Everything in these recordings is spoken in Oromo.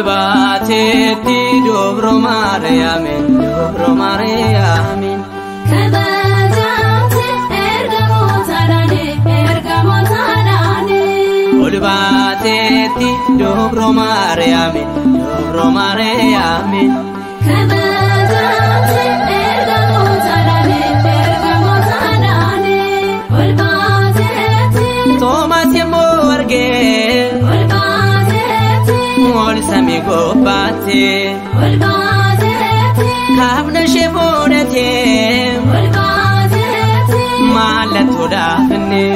Olbatetti dobro Mariamin, dobro Mariamin. Kabajate ergamotadane. Olbatetti dobro Mariamin, dobro Mariamin. Kabajate ergamotadane. Olbatetti Thomas Yamorge. Mol sami gopate. Kabna shebonete. Malatu dafne.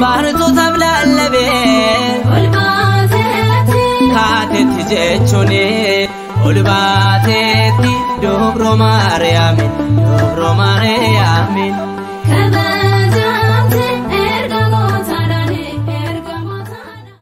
Barto tablalabe. Katet jechone. Olbatetti dobro Mariamin, dobro Mariamin.